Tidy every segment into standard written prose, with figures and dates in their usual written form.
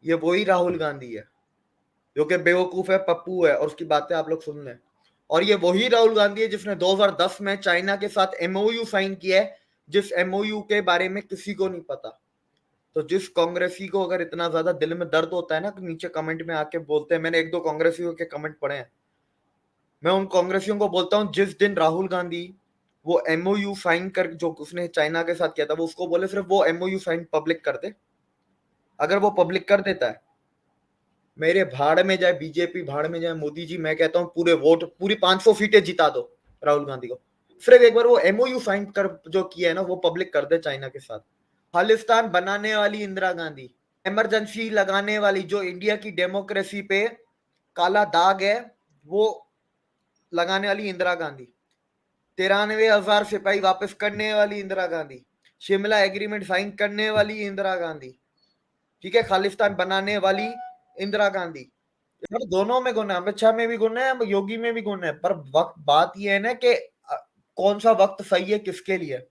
ये वही राहुल गांधी है जो कि बेवकूफ है, पप्पू है और उसकी बातें आप लोग सुन लें। और ये वही राहुल गांधी है जिसने 2010 में चाइना के साथ एमओयू साइन किया है, जिस एमओयू के बारे में किसी को नहीं पता। तो जिस कांग्रेसी को अगर इतना ज्यादा दिल में दर्द होता है ना, तो नीचे कमेंट में आके बोलते हैं। मैंने एक दो कांग्रेसियों के कमेंट पढ़े हैं। मैं उन कांग्रेसियों को बोलता हूं, जिस दिन राहुल गांधी वो एमओयू साइन कर, जो उसने चाइना के साथ किया था, वो उसको बोले सिर्फ वो एमओयू साइन पब्लिक कर दे। अगर वो पब्लिक कर देता है, मेरे भाड़ में जाए बीजेपी, भाड़ में जाए मोदी जी, मैं कहता हूं पूरे वोट, पूरी 500 सीटें जिता दो राहुल गांधी को। सिर्फ एक बार वो एमओयू साइन कर जो किया है ना, वो पब्लिक कर दे चाइना के साथ। खालिस्तान बनाने वाली इंदिरा गांधी, इमरजेंसी लगाने वाली, जो इंडिया की डेमोक्रेसी पे काला दाग है, वो लगाने वाली इंदिरा गांधी। 93,000 सिपाही वापस करने वाली इंदिरा गांधी। शिमला एग्रीमेंट साइन करने वाली इंदिरा गांधी। ठीक है, खालिस्तान बनाने वाली इंदिरा गांधी। मतलब दोनों में गुण है, अमित शाह में भी गुण है, योगी में भी गुण है। पर वक्त बात यह है ना कि कौन सा वक्त सही है किसके लिए।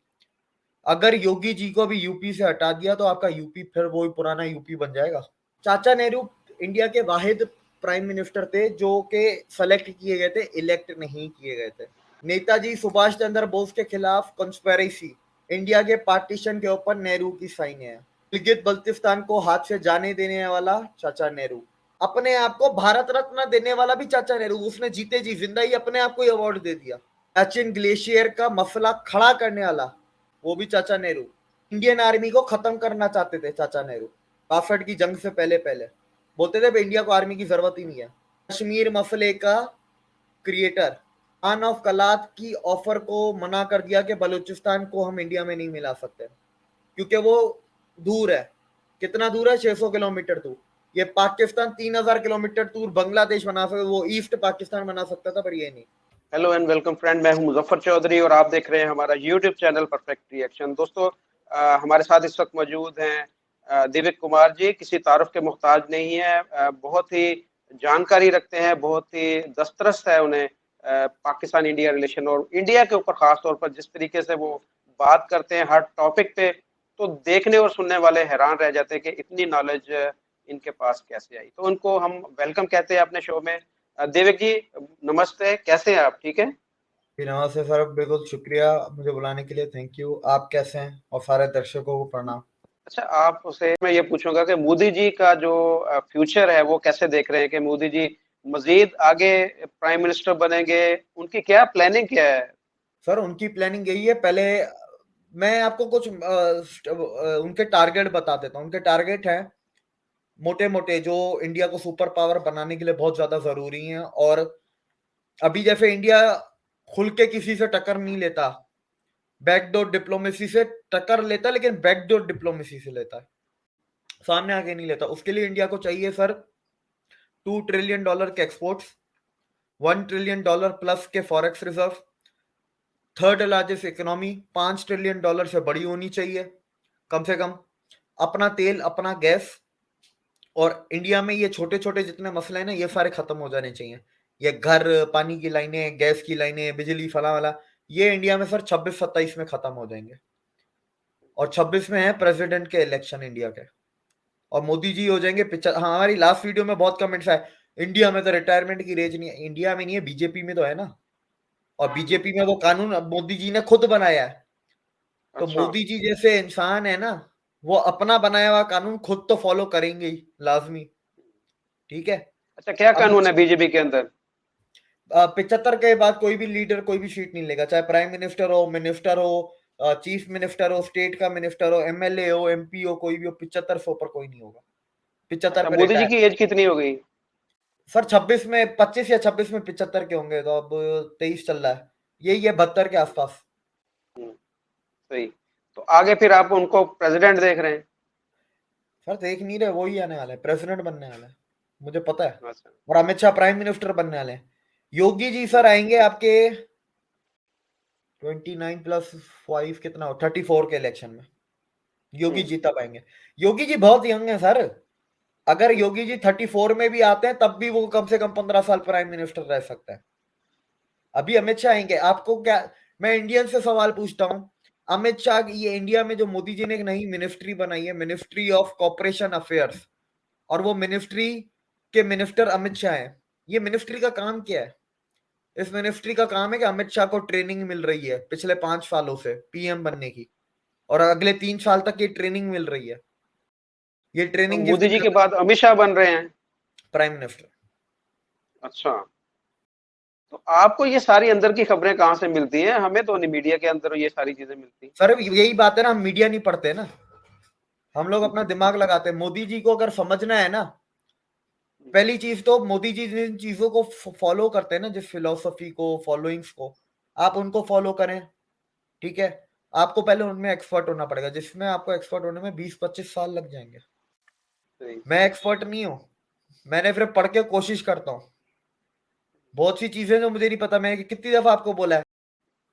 अगर योगी जी को भी यूपी से हटा दिया तो आपका यूपी फिर वही पुराना यूपी बन जाएगा। चाचा नेहरू इंडिया के वाहिद प्राइम मिनिस्टर थे जो कि सेलेक्ट किए गए थे, इलेक्ट नहीं किए गए थे। नेताजी सुभाष चंद्र बोस के खिलाफ कंस्पिरेसी, इंडिया के पार्टीशन के ऊपर नेहरू की साइन है। गिलगित बल्तिस्तान को हाथ से जाने देने वाला चाचा नेहरू, अपने आप को भारत रत्न देने वाला भी चाचा नेहरू। उसने जीते जी जिंदा ही अपने आप को अवार्ड दे दिया। सचिन ग्लेशियर का मसला खड़ा करने वाला वो भी चाचा नेहरू। इंडियन आर्मी को खत्म करना चाहते थे चाचा नेहरू 62 की जंग से पहले पहले। बोलते थे इंडिया को आर्मी की जरूरत ही नहीं है। कश्मीर मसले का क्रिएटर खान ऑफ कलात की ऑफर को मना कर दिया कि बलूचिस्तान को हम इंडिया में नहीं मिला सकते क्योंकि वो दूर है। कितना दूर है? 600 किलोमीटर दूर। ये पाकिस्तान 3000 किलोमीटर दूर बांग्लादेश बना सकता, वो ईस्ट पाकिस्तान बना सकता था, पर ये नहीं। हेलो एंड वेलकम फ्रेंड, मैं हूं मुजफ्फर चौधरी और आप देख रहे हैं हमारा यूट्यूब चैनल परफेक्ट रिएक्शन। दोस्तों, हमारे साथ इस वक्त मौजूद हैं दिव्य कुमार जी। किसी तारुफ के मोहताज नहीं है, बहुत ही जानकारी रखते हैं, बहुत ही दस्तरस है उन्हें पाकिस्तान इंडिया रिलेशन और इंडिया के ऊपर खास तौर पर जिस तरीके से वो बात करते हैं हर टॉपिक पे, तो देखने और सुनने वाले हैरान रह जाते हैं कि इतनी नॉलेज इनके पास कैसे आई। तो उनको हम वेलकम कहते हैं अपने शो में। देविक जी, नमस्ते, कैसे हैं आप? ठीक है जी नमस्ते सर, बिल्कुल शुक्रिया मुझे बुलाने के लिए, थैंक यू। आप कैसे हैं? और सारे दर्शकों को प्रणाम। अच्छा, आप उसे मैं ये पूछूंगा कि मोदी जी का जो फ्यूचर है वो कैसे देख रहे हैं कि मोदी जी मजीद आगे प्राइम मिनिस्टर बनेंगे? उनकी क्या प्लानिंग क्या है? सर उनकी प्लानिंग यही है। पहले मैं आपको कुछ उनके टारगेट बता देता हूँ। उनके टारगेट है मोटे मोटे, जो इंडिया को सुपर पावर बनाने के लिए बहुत ज्यादा जरूरी हैं। और अभी जैसे इंडिया खुल के किसी से टक्कर नहीं लेता, बैकडोर डिप्लोमेसी से टक्कर लेता, लेकिन बैकडोर डिप्लोमेसी से लेता है, सामने आके नहीं लेता। उसके लिए इंडिया को चाहिए सर $2 ट्रिलियन के एक्सपोर्ट्स, $1 ट्रिलियन प्लस के forex reserve, third largest economy, $5 trillion से बड़ी होनी चाहिए कम से कम, अपना तेल अपना गैस। और इंडिया में ये छोटे छोटे जितने मसले हैं ना, ये सारे खत्म हो जाने चाहिए। ये घर, पानी की लाइनें, गैस की लाइनें, बिजली, फला वाला, ये इंडिया में सर 26-27 में खत्म हो जाएंगे। और 26 में है प्रेसिडेंट के इलेक्शन इंडिया के, और मोदी जी हो जाएंगे 75। हाँ, हमारी लास्ट वीडियो में बहुत कमेंट्स आए, इंडिया में तो रिटायरमेंट की रेंज नहीं है। इंडिया में नहीं है, बीजेपी में तो है ना। और बीजेपी में वो कानून अब मोदी जी ने खुद बनाया है। तो अच्छा मोदी जी जैसे इंसान है ना, वो अपना बनाया हुआ कानून खुद तो फॉलो करेंगे ही लाजमी। ठीक है। अच्छा, क्या अब कानून है बीजेपी के अंदर? 75 के बाद कोई भी लीडर कोई भी सीट नहीं लेगा, चाहे प्राइम मिनिस्टर हो, मिनिस्टर हो, चीफ मिनिस्टर हो, स्टेट का मिनिस्टर हो, एमएलए हो, एमपी हो, कोई भी हो, 75 से ऊपर कोई नहीं होगा। 75 अच्छा, पे मोदी जी रिटायर। की एज कितनी हो गई? सर 26 में, 25 या 26 में 75 के होंगे, तो अब 23 चल रहा है, यही है 72 के आसपास। सही। तो आगे फिर आप उनको प्रेसिडेंट देख रहे हैं? सर देख नहीं रहे, वही आने वाला है, प्रेसिडेंट बनने वाला है, मुझे पता है। अच्छा। और अमित शाह प्राइम मिनिस्टर बनने वाले हैं। योगी जी सर आएंगे आपके 29+5 कितना हो, 34 के इलेक्शन में योगी हम्म। जीता पाएंगे। योगी जी बहुत यंग है सर। अगर योगी जी 34 में भी आते हैं तब भी वो कम से कम 15 साल प्राइम मिनिस्टर रह सकता है। अभी अमित शाह आएंगे, आपको क्या, मैं इंडियन से सवाल पूछता हूं। अमित शाह, ये इंडिया में जो मोदी जी ने एक नई मिनिस्ट्री बनाई है, मिनिस्ट्री ऑफ कॉपरेशन अफेयर्स, और वो मिनिस्ट्री के मिनिस्टर अमित शाह है। ये मिनिस्ट्री का काम क्या है? इस मिनिस्ट्री का काम है कि अमित शाह को ट्रेनिंग मिल रही है पिछले 5 सालों से पीएम बनने की, और अगले 3 साल तक ये ट्रेनिंग मिल रही है। ये तो ट्रेनिंग जिस मोदी दिन जी के बाद अमित शाह बन रहे हैं। Prime minister. अच्छा, तो आपको ये सारी अंदर की खबरें कहाँ से मिलती हैं? हमें तो नहीं मीडिया के अंदर ये सारी चीजें मिलती। सर यही बात है ना, हम मीडिया नहीं पढ़ते ना, हम लोग अपना दिमाग लगाते हैं। मोदी जी को अगर समझना है ना, पहली चीज तो मोदी जी जिन चीजों को फॉलो करते हैं ना, जिस फिलोसफी को, फॉलोइंग्स को, आप उनको फॉलो करें, ठीक है। आपको पहले उनमें एक्सपर्ट होना पड़ेगा, जिसमें आपको एक्सपर्ट होने में 20-25 साल लग जाएंगे। सही। मैं एक्सपर्ट नहीं हूं, मैंने फिर पढ़ के कोशिश करता हूँ। बहुत सी चीजें जो मुझे नहीं पता, मैंने कितनी दफा आपको बोला है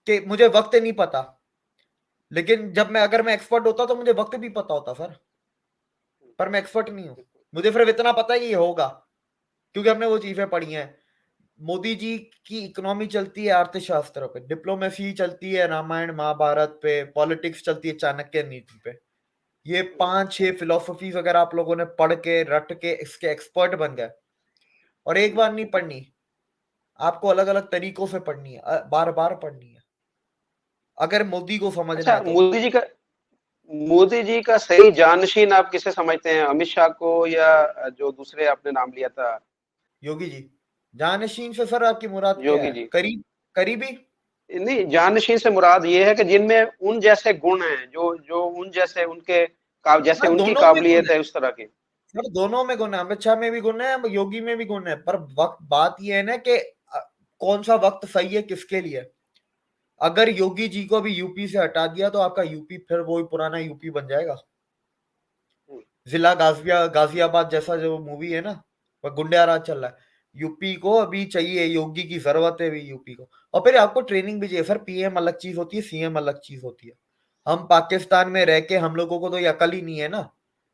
कि मुझे वक्त नहीं पता, लेकिन जब मैं अगर मैं एक्सपर्ट होता तो मुझे वक्त भी पता होता सर, पर मैं एक्सपर्ट नहीं हूं। मुझे फिर इतना पता है कि ये होगा, क्योंकि हमने वो चीजें पढ़ी हैं। मोदी जी की इकोनॉमी चलती है अर्थशास्त्र पे, डिप्लोमेसी चलती है रामायण महाभारत पे, पॉलिटिक्स चलती है चाणक्य नीति पे। ये 5-6 फिलोसफीज अगर आप लोगों ने पढ़ के रट के इसके एक्सपर्ट बन गए, और एक बार नहीं पढ़नी, आपको अलग अलग तरीकों से पढ़नी है, बार बार पढ़नी है, अगर मोदी को समझना अच्छा, है तो। मोदी जी का सही जानशीन आप किसे समझते हैं? अमित शाह को या जो दूसरे आपने नाम लिया था? योगी जी। जानशीन से सर आपकी मुराद क्या योगी है? जी। करीब, करीबी? नहीं, जानशीन से मुराद ये है कि जिनमें उन जैसे गुण हैं, जो जो उन जैसे उनके जैसे हाँ, उनकी दोनों में गुण काबिलियत है है उस तरह की। सर, दोनों में गुण है। अमित शाह में भी गुण है, योगी में भी गुण है, पर वक्त बात ये है ना कि कौन सा वक्त सही है किसके लिए। अगर योगी जी को भी यूपी से हटा दिया तो आपका यूपी फिर वही पुराना यूपी बन जाएगा। हम्म, जिला गाजियाबाद जैसा जो मूवी है ना, वह गुंडा राज चल रहा है। यूपी को अभी चाहिए, योगी की जरूरत है अभी यूपी को। और फिर आपको ट्रेनिंग भी चाहिए सर। पीएम अलग चीज होती है, सीएम अलग चीज होती है। हम पाकिस्तान में रह के हम लोगों को तो ये अकल ही नहीं है ना।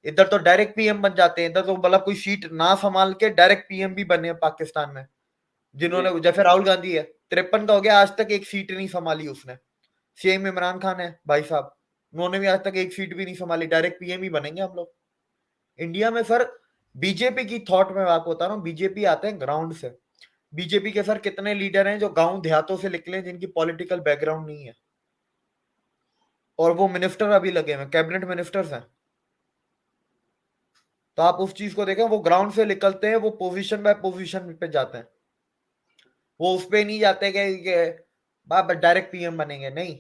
इधर तो डायरेक्ट पीएम बन जाते हैं, इधर तो मतलब कोई सीट ना संभाल के डायरेक्ट पीएम भी बने हैं पाकिस्तान में। जी। जिन्होंने, जैसे राहुल गांधी है, 53 का हो गया, आज तक एक सीट नहीं संभाली उसने। सीएम इमरान खान है भाई साहब, उन्होंने भी आज तक एक सीट भी नहीं संभाली, डायरेक्ट पीएम ही बनेंगे हम लोग। इंडिया में सर बीजेपी की थॉट में आपको बता रहा हूँ, बीजेपी आते हैं ग्राउंड से। बीजेपी के सर कितने लीडर हैं जो गांव देहातों से निकले, जिनकी पॉलिटिकल बैकग्राउंड नहीं है, और वो मिनिस्टर अभी लगे हुए, कैबिनेट मिनिस्टर्स हैं। तो आप उस चीज को देखें, वो ग्राउंड से निकलते हैं, वो पोजीशन बाय पोजीशन पे जाते हैं। वो उस पे नहीं जाते कि डायरेक्ट पीएम बनेंगे, नहीं।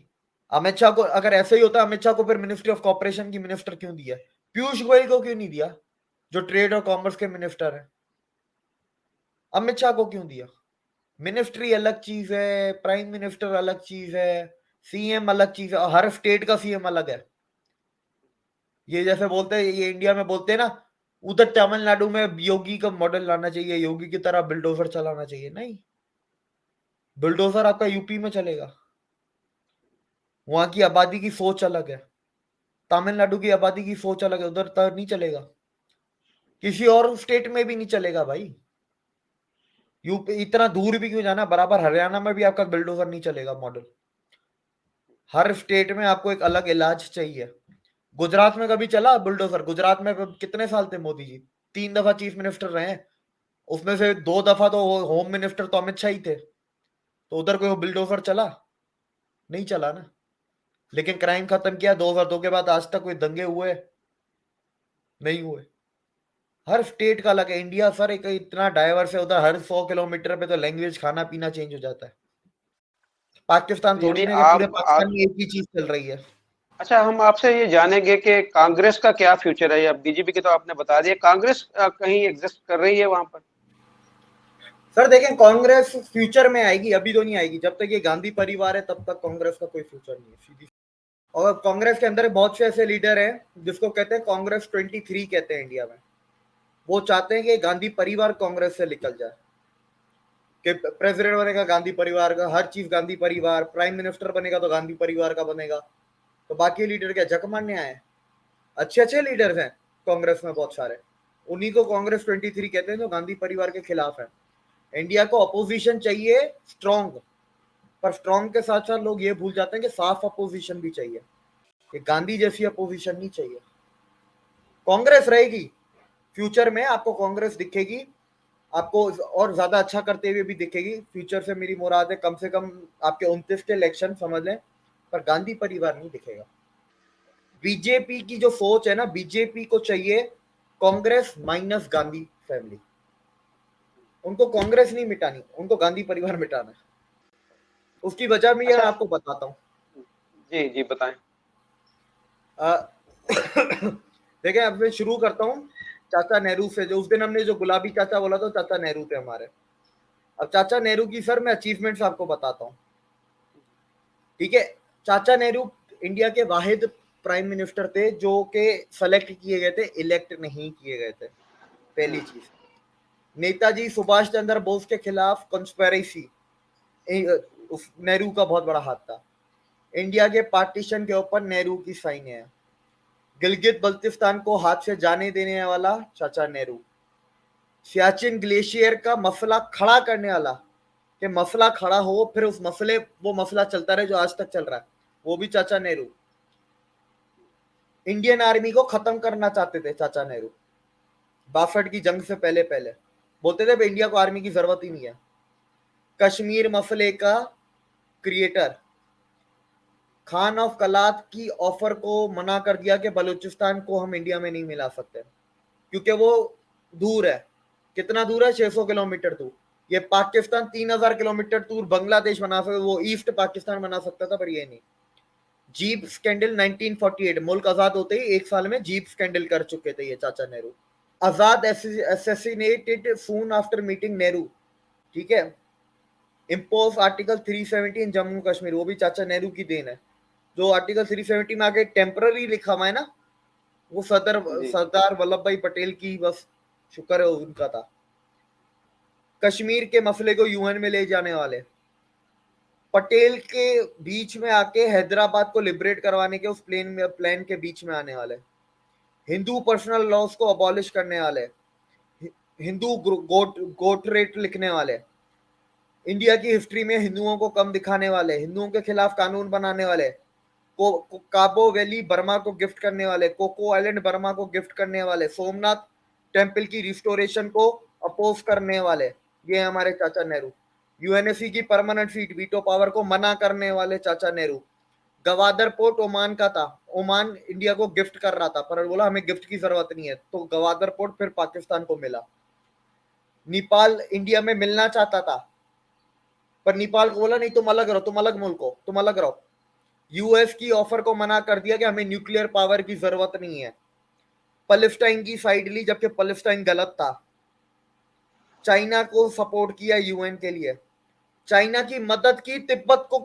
अमित शाह को अगर ऐसे ही होता, अमित शाह को फिर मिनिस्ट्री ऑफ कॉर्पोरेशन की मिनिस्टर क्यों दिया? पीयूष गोयल को क्यों नहीं दिया, जो ट्रेड और कॉमर्स के मिनिस्टर है? अमित शाह को क्यों दिया? मिनिस्ट्री अलग चीज है, प्राइम मिनिस्टर अलग चीज है, सीएम अलग चीज है, और हर स्टेट का सीएम अलग है। ये जैसे बोलते हैं, ये इंडिया में बोलते हैं ना, उधर तमिलनाडु में योगी का मॉडल लाना चाहिए, योगी की तरह बिल्डोजर चलाना चाहिए, नहीं। बिल्डोजर आपका यूपी में चलेगा, वहां की आबादी की सोच अलग है। तमिलनाडु की आबादी की सोच अलग है, उधर तो नहीं चलेगा, किसी और स्टेट में भी नहीं चलेगा भाई। यूपी इतना दूर भी क्यों जाना, बराबर हरियाणा में भी आपका बिल्डोजर नहीं चलेगा मॉडल। हर स्टेट में आपको एक अलग इलाज चाहिए। गुजरात में कभी चला बुलडोजर? गुजरात में कितने साल थे मोदी जी? 3 दफा चीफ मिनिस्टर रहे हैं, उसमें से 2 दफा तो होम मिनिस्टर तो अमित शाह ही थे। तो उधर कोई बुलडोजर चला? नहीं चला ना। लेकिन क्राइम खत्म किया 2002 के बाद, आज तक कोई दंगे हुए? नहीं हुए। हर स्टेट का अलग है। इंडिया सर एक इतना डाइवर्स है, उधर हर 100 किलोमीटर पे तो लैंग्वेज, खाना पीना चेंज हो जाता है। पाकिस्तान तो थोड़ी यानी ना कि पूरे पाकिस्तान आप में एक ही चीज चल रही है। अच्छा, हम आपसे ये जानेंगे कि कांग्रेस का क्या फ्यूचर है? या बीजेपी की तो आपने बता दिया, कांग्रेस कहीं एग्जिस्ट कर रही है वहां पर? सर देखें, कांग्रेस फ्यूचर में आएगी, अभी तो नहीं आएगी। जब तक ये गांधी परिवार है तब तक कांग्रेस का कोई फ्यूचर नहीं है, सीधी। और कांग्रेस के अंदर बहुत से ऐसे लीडर हैं जिसको कहते हैं कांग्रेस 23 कहते हैं इंडिया में। वो चाहते हैं कि गांधी परिवार कांग्रेस से निकल जाए, कि प्रेसिडेंट बनेगा गांधी परिवार का, हर चीज गांधी परिवार, प्राइम मिनिस्टर बनेगा तो गांधी परिवार का बनेगा। तो बाकी लीडर क्या जक मारने आए? अच्छे अच्छे लीडर्स हैं कांग्रेस में बहुत सारे, उन्हीं को कांग्रेस 23 कहते हैं जो गांधी परिवार के खिलाफ है। इंडिया को अपोजिशन चाहिए स्ट्रॉन्ग, पर स्ट्रॉन्ग के साथ साथ लोग ये भूल जाते हैं कि साफ अपोजिशन भी चाहिए, कि गांधी जैसी अपोजिशन नहीं चाहिए। कांग्रेस रहेगी, फ्यूचर में आपको कांग्रेस दिखेगी, आपको और ज्यादा अच्छा करते हुए भी दिखेगी। फ्यूचर से मेरी मुराद है कम से कम आपके 29 के इलेक्शन समझ लें, पर गांधी परिवार नहीं दिखेगा। बीजेपी की जो सोच है ना, बीजेपी को चाहिए कांग्रेस माइनस गांधी फैमिली। उनको कांग्रेस नहीं मिटानी, उनको गांधी परिवार मिटाना है। उसकी वजह मैं अच्छा, आपको बताता हूँ। जी जी बताएं। देखिए अब मैं शुरू करता हूँ चाचा नेहरू से। जो उस दिन हमने जो गुलाबी चाचा बोला था, चाचा नेहरू थे हमारे। अब चाचा नेहरू की सर मैं अचीवमेंट्स आपको बताता हूँ, ठीक है। चाचा नेहरू इंडिया के वाहिद प्राइम मिनिस्टर थे जो के सेलेक्ट किए गए थे, इलेक्ट नहीं किए गए थे, पहली चीज। नेताजी सुभाष चंद्र बोस के खिलाफ कंस्पिरेसी, नेहरू का बहुत बड़ा हाथ था। इंडिया के पार्टीशन के ऊपर नेहरू की साइन है। गिलगित बल्तिस्तान को हाथ से जाने देने वाला चाचा नेहरू। सियाचिन ग्लेशियर का मसला खड़ा करने वाला, कि मसला खड़ा हो फिर उस मसले वो मसला चलता रहे जो आज तक चल रहा है, वो भी चाचा नेहरू। इंडियन आर्मी को खत्म करना चाहते थे चाचा नेहरू 62 की जंग से पहले पहले। बोलते थे इंडिया को आर्मी की जरूरत ही नहीं है। कश्मीर मसले का क्रिएटर खान ऑफ कलात की ऑफर को मना कर दिया कि बलूचिस्तान को हम इंडिया में नहीं मिला सकते, क्योंकि वो दूर है। कितना दूर है? 600 किलोमीटर दूर। ये पाकिस्तान 3000 किलोमीटर दूर बांग्लादेश बना सकता, वो ईस्ट पाकिस्तान बना सकता था, पर ये नहीं। जीप स्कैंडल 1948, मुल्क आजाद होते ही एक साल में जीप स्कैंडल कर चुके थे ये चाचा Nehru. Azad assassinated soon after meeting Nehru, ठीक है। इम्पोज आर्टिकल 370 इन जम्मू कश्मीर, वो भी चाचा नेहरू की देन है। जो आर्टिकल 370 में आगे टेम्पररी लिखा हुआ है ना, वो जी सरदार वल्लभ भाई पटेल की बस शुक्र है उनका था। कश्मीर के मसले को यूएन में ले जाने वाले पटेल के बीच में आके हैदराबाद को लिबरेट करवाने के उस प्लान के बीच में आने वाले। हिंदू पर्सनल लॉज को अबॉलिश करने वाले, हिंदू गोट रेट लिखने वाले, इंडिया की हिस्ट्री में हिंदुओं को कम दिखाने वाले, हिंदुओं के खिलाफ कानून बनाने वाले, काबो वैली बर्मा को गिफ्ट करने वाले, कोको आइलैंड बर्मा को गिफ्ट करने वाले, सोमनाथ टेम्पल की रिस्टोरेशन को अपोज करने वाले, ये हमारे चाचा नेहरू। यूएनएससी की परमानेंट सीट वीटो पावर को मना करने वाले चाचा नेहरू। गवादर पोर्ट ओमान का था, ओमान इंडिया को गिफ्ट कर रहा था, पर बोला हमें गिफ्ट की जरूरत नहीं है, तो गवादर पोर्ट फिर पाकिस्तान को मिला। नेपाल इंडिया में मिलना चाहता था, पर नेपाल को बोला नहीं तुम अलग रहो, तुम अलग मुल्क हो, तुम अलग रहो। यूएस की ऑफर को मना कर दिया कि हमें न्यूक्लियर पावर की जरूरत नहीं है। पैलेस्टाइन की साइड ली, जबकि पैलेस्टाइन गलत था। चाइना को सपोर्ट किया यूएन के लिए, चाइना की मदद की तिब्बत को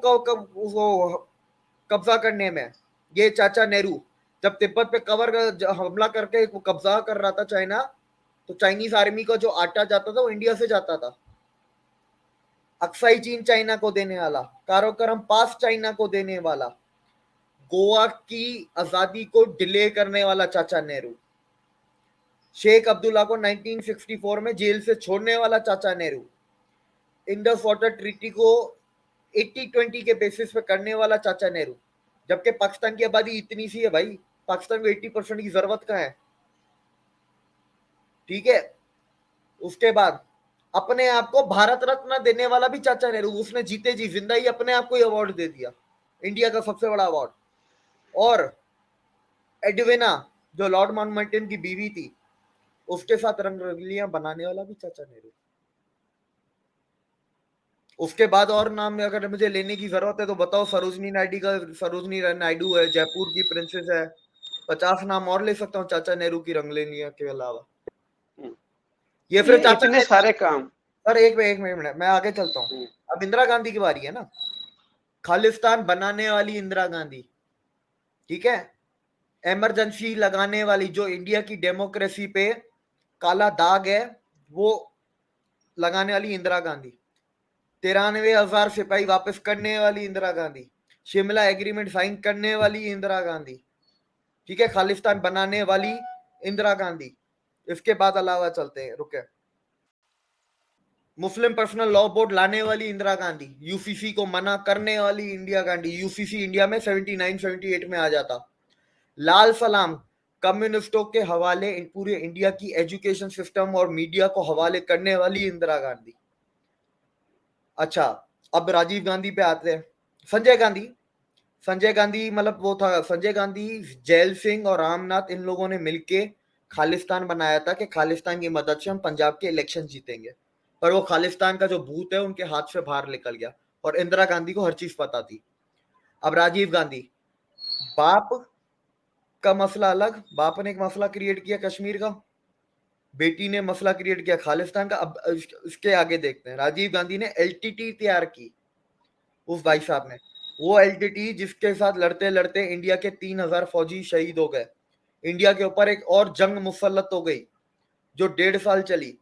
कब्जा करने में। ये चाचा नेहरू जब तिब्बत पे हमला करके कब्जा कर रहा था चाइना, तो चाइनीज आर्मी का जो आटा जाता था वो इंडिया से जाता था। अक्साई चीन चाइना को देने वाला, काराकोरम पास चाइना को देने वाला, गोवा की आजादी को डिले करने वाला चाचा नेहरू, शेख अब्दुल्ला को 1964 में जेल से छोड़ने वाला चाचा नेहरू, इंडस वाटर ट्रीटी को 80-20 के बेसिस पे करने वाला चाचा नेहरू। जबकि पाकिस्तान की आबादी इतनी सी है भाई, पाकिस्तान को 80% की जरूरत कहाँ है, ठीक है। उसके बाद अपने आप को भारत रत्न देने वाला भी चाचा नेहरू, उसने जीते जी जिंदा ही अपने आप को ही अवार्ड दे दिया, इंडिया का सबसे बड़ा अवार्ड। और एडविना जो लॉर्ड माउंटबेटन की बीवी थी, उसके साथ रंगरलियां बनाने वाला भी चाचा नेहरू। उसके बाद और नाम अगर मुझे लेने की जरूरत है तो बताओ, सरोजनी नायडू है, जयपुर की प्रिंसेस है। 50 नाम और ले सकता हूँ चाचा नेहरू की रंगलेनिया के अलावा। ये फिर ये चाचा इतने नेहरू। सारे काम। सर एक मिनट मैं आगे चलता हूँ। अब इंदिरा गांधी की बारी है ना, खालिस्तान बनाने वाली इंदिरा गांधी, ठीक है। इमरजेंसी लगाने वाली, जो इंडिया की डेमोक्रेसी पे काला दाग है वो लगाने वाली इंदिरा गांधी। 93,000 सिपाही वापस करने वाली इंदिरा गांधी। शिमला एग्रीमेंट साइन करने वाली इंदिरा गांधी, ठीक है। खालिस्तान बनाने वाली इंदिरा गांधी। इसके बाद अलावा चलते हैं, रुके। मुस्लिम पर्सनल लॉ बोर्ड लाने वाली इंदिरा गांधी, यूसीसी को मना करने वाली इंडिया गांधी। यूसीसी इंडिया में 79-78 में आ जाता। लाल सलाम कम्युनिस्टों के हवाले पूरे इंडिया की एजुकेशन सिस्टम और मीडिया को हवाले करने वाली इंदिरा गांधी। अच्छा, अब राजीव गांधी पे आते हैं। संजय गांधी मतलब वो था, संजय गांधी, जैल सिंह और रामनाथ, इन लोगों ने मिलके खालिस्तान बनाया था कि खालिस्तान की मदद से हम पंजाब के इलेक्शन जीतेंगे। पर वो खालिस्तान का जो भूत है उनके हाथ से बाहर निकल गया और इंदिरा गांधी को हर चीज पता थी। अब राजीव गांधी, बाप का मसला अलग, बाप ने एक मसला क्रिएट किया कश्मीर का, बेटी ने मसला क्रिएट किया खालिस्तान का। अब इसके आगे देखते हैं, राजीव गांधी ने एलटीटी तैयार की, उस भाई साहब ने, वो एलटीटी जिसके साथ लड़ते लड़ते इंडिया के 3,000 फौजी शहीद हो गए। इंडिया के ऊपर एक और जंग मुसल्लत हो गई जो 1.5 साल चली।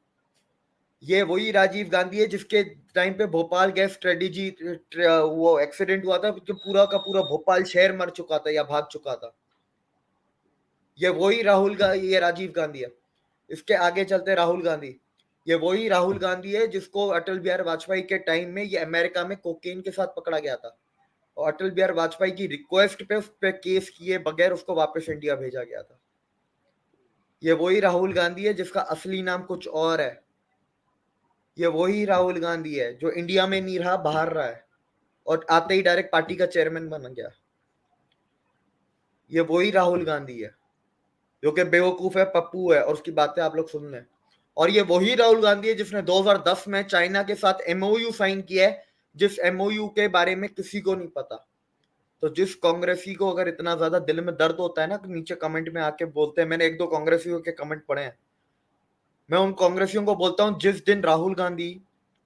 ये वही राजीव गांधी है जिसके टाइम पे भोपाल गैस स्ट्रेटेजी वो एक्सीडेंट हुआ था, जो पूरा का पूरा भोपाल शहर मर चुका था या भाग चुका था। ये वही ये राजीव गांधी है। इसके आगे चलते राहुल गांधी, ये वही राहुल गांधी है जिसको अटल बिहारी वाजपेयी के टाइम में ये अमेरिका में कोकेन के साथ पकड़ा गया था और अटल बिहारी वाजपेयी की रिक्वेस्ट पे उस पे केस किए बगैर उसको वापस इंडिया भेजा गया था। ये वही राहुल गांधी है जिसका असली नाम कुछ और है। ये वही राहुल गांधी है जो इंडिया में नहीं रहा, बाहर रहा है और आते ही डायरेक्ट पार्टी का चेयरमैन बन गया। ये वही राहुल गांधी है जो कि बेवकूफ है, पप्पू है और उसकी बातें आप लोग सुन लें। और ये वही राहुल गांधी है जिसने 2010 में चाइना के साथ एमओयू साइन किया है, जिस एमओयू के बारे में किसी को नहीं पता। तो जिस कांग्रेसी को अगर इतना ज्यादा दिल में दर्द होता है ना, तो नीचे कमेंट में आके बोलते हैं। मैंने 1-2 कांग्रेसियों के कमेंट पढ़े हैं। मैं उन कांग्रेसियों को बोलता हूँ, जिस दिन राहुल गांधी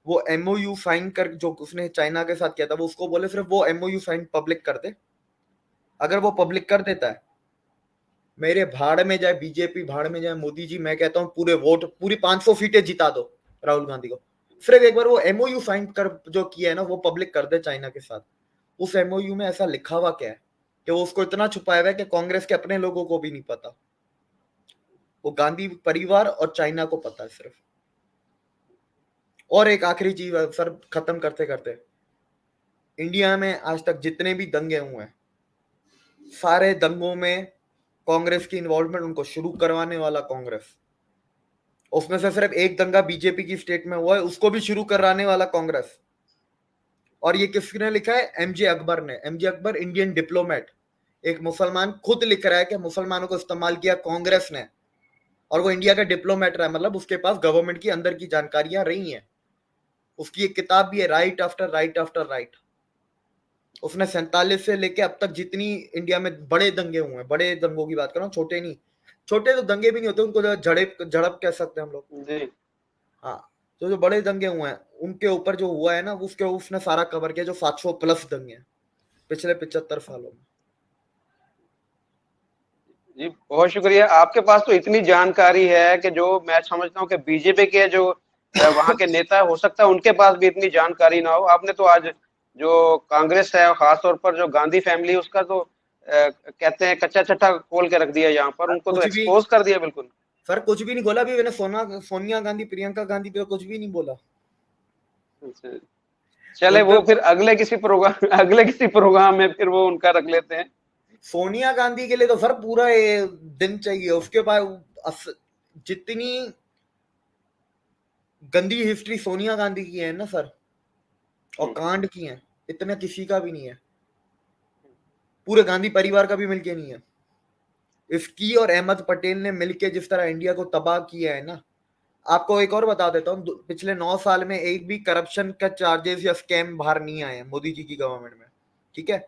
वो एमओयू साइन कर जो उसने चाइना के साथ किया था, वो उसको बोले सिर्फ वो एमओयू साइन पब्लिक कर दे। अगर वो पब्लिक कर देता है, मेरे भाड़ में जाए बीजेपी, भाड़ में जाए मोदी जी, मैं कहता हूँ पूरे वोट, पूरी 500 सीटें जिता दो राहुल गांधी को। सिर्फ एक बार वो एमओयू साइन कर जो किया है ना, वो पब्लिक कर दे चाइना के साथ। उस एमओयू में ऐसा लिखा हुआ क्या है कि वो उसको इतना छुपाया हुआ है कि कांग्रेस के अपने लोगों को भी नहीं पता। वो गांधी परिवार और चाइना को पता है सिर्फ। और एक आखिरी चीज सर, खत्म करते करते, इंडिया में आज तक जितने भी दंगे हुए हैं, सारे दंगों में कांग्रेस की इन्वॉल्वमेंट, उनको शुरू करवाने वाला कांग्रेस। उसमें से सिर्फ एक दंगा बीजेपी की स्टेट में हुआ है, उसको भी शुरू कराने वाला कांग्रेस। और ये किसने लिखा है? एमजे अकबर ने। एमजे अकबर इंडियन डिप्लोमेट, एक मुसलमान, खुद लिख रहा है कि मुसलमानों को इस्तेमाल किया कांग्रेस ने। और वो इंडिया का डिप्लोमेट रहा है, मतलब उसके पास गवर्नमेंट की अंदर की जानकारियां रही हैं। उसकी एक किताब भी है, right after right after right. उसने 47 से लेके अब तक जितनी इंडिया में बड़े दंगे हुए हैं, बड़े दंगों की बात कर रहा हूँ, छोटे नहीं, छोटे तो दंगे भी नहीं होते, उनको झड़प कह सकते हैं हम लोग। जी। हाँ, तो जो बड़े दंगे हुए हैं उनके ऊपर जो हुआ है ना, उसके उसने सारा कवर किया, जो 700 प्लस दंगे हैं पिछले 75 सालों में। जी बहुत शुक्रिया, आपके पास तो इतनी जानकारी है कि जो मैं समझता हूँ कि बीजेपी के जो वहाँ के नेता हो सकता है उनके पास भी इतनी जानकारी ना हो। आपने तो आज जो कांग्रेस है और खासतौर पर जो गांधी फैमिली, उसका तो कहते हैं कच्चा चट्टा खोल के रख दिया, यहाँ पर उनको तो कुछ भी एक्सपोज कर दिया बिल्कुल। सर, कुछ भी नहीं बोला अभी मैंने। सोनिया गांधी, प्रियंका गांधी पे कुछ भी नहीं बोला। अच्छा, चले वो उधर फिर अगले किसी प्रोग्राम में फिर वो उनका रख लेते हैं। सोनिया गांधी के लिए तो सर पूरा ये दिन चाहिए। उसके बाद जितनी गंदी हिस्ट्री सोनिया गांधी की है ना सर, और कांड की है, इतना किसी का भी नहीं है, पूरे गांधी परिवार का भी मिलके नहीं है। इसकी और अहमद पटेल ने मिलके जिस तरह इंडिया को तबाह किया है ना। आपको एक और बता देता हूँ, पिछले 9 साल में एक भी करप्शन का चार्जेस या स्कैम बाहर नहीं आए हैं मोदी जी की गवर्नमेंट में, ठीक है।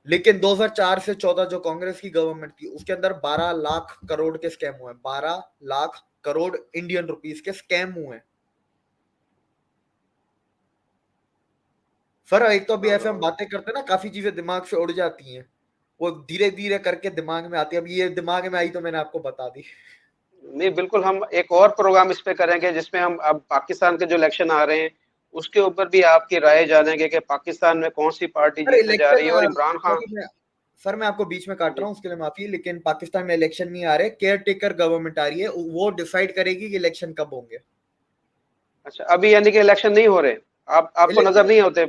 लेकिन 2004 से 14 जो कांग्रेस की गवर्नमेंट थी, उसके अंदर 12 लाख करोड़ के स्कैम हुए हैं। 12 लाख करोड़ इंडियन रुपीस के स्कैम हुए हैं सर। एक तो अभी ऐसे हम बातें करते हैं ना, काफी चीजें दिमाग से उड़ जाती हैं, वो धीरे धीरे करके दिमाग में आती है। अब ये दिमाग में आई तो मैंने आपको बता दी। नहीं बिल्कुल, हम एक और प्रोग्राम इस पे करेंगे जिसमें हम अब पाकिस्तान के जो इलेक्शन आ रहे हैं उसके ऊपर भी आपकी राय जानेंगे कि पाकिस्तान में कौन सी पार्टी सर जीतने जा इलेक्शन, रही है। और इमरान खान। सर मैं आपको बीच में काट रहा जी। हूँ, उसके लिए माफी, लेकिन पाकिस्तान में इलेक्शन नहीं आ रहे, केयर टेकर गवर्नमेंट आ रही है, वो डिसाइड करेगी कि इलेक्शन कब होंगे। अच्छा, अभी यानी कि इलेक्शन नहीं हो रहे, आप आपको नजर इलेक्शन नहीं होते।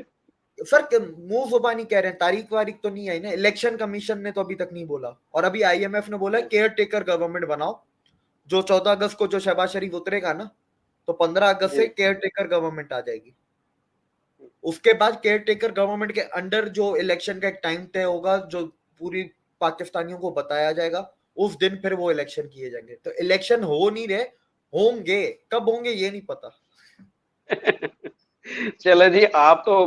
सर मुंह जुबानी कह रहे हैं, तारीख वारीख तो नहीं आई ना, इलेक्शन कमीशन ने तो अभी तक नहीं बोला, और अभी आईएमएफ ने बोला केयर टेकर गवर्नमेंट बनाओ, जो 14 अगस्त को जो शहबाज शरीफ उतरेगा ना, तो 15 अगस्त से केयर टेकर गवर्नमेंट आ जाएगी। उसके बाद केयर टेकर गवर्नमेंट के अंडर जो इलेक्शन का एक टाइम तय होगा, जो पूरी पाकिस्तानियों को बताया जाएगा, उस दिन फिर वो इलेक्शन किए जाएंगे। तो इलेक्शन हो नहीं रहे, होंगे, कब होंगे ये नहीं पता। चलो जी, आप तो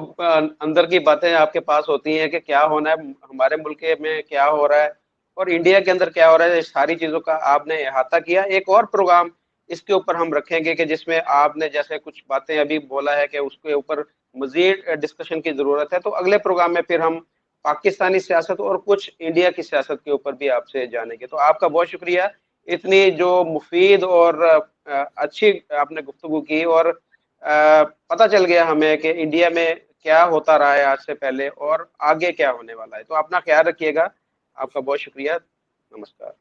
अंदर की बातें आपके पास होती हैं कि क्या होना है, हमारे मुल्क में क्या हो रहा है और इंडिया के अंदर क्या हो रहा है, सारी चीजों का आपने अहाता किया। एक और प्रोग्राम इसके ऊपर हम रखेंगे कि जिसमें आपने जैसे कुछ बातें अभी बोला है कि उसके ऊपर मजीद डिस्कशन की जरूरत है, तो अगले प्रोग्राम में फिर हम पाकिस्तानी सियासत और कुछ इंडिया की सियासत के ऊपर भी आपसे जानेंगे। तो आपका बहुत शुक्रिया, इतनी जो मुफीद और अच्छी आपने गुफ्तगू की, और पता चल गया हमें कि इंडिया में क्या होता रहा है आज से पहले और आगे क्या होने वाला है। तो अपना ख्याल रखिएगा। आपका बहुत शुक्रिया। नमस्कार।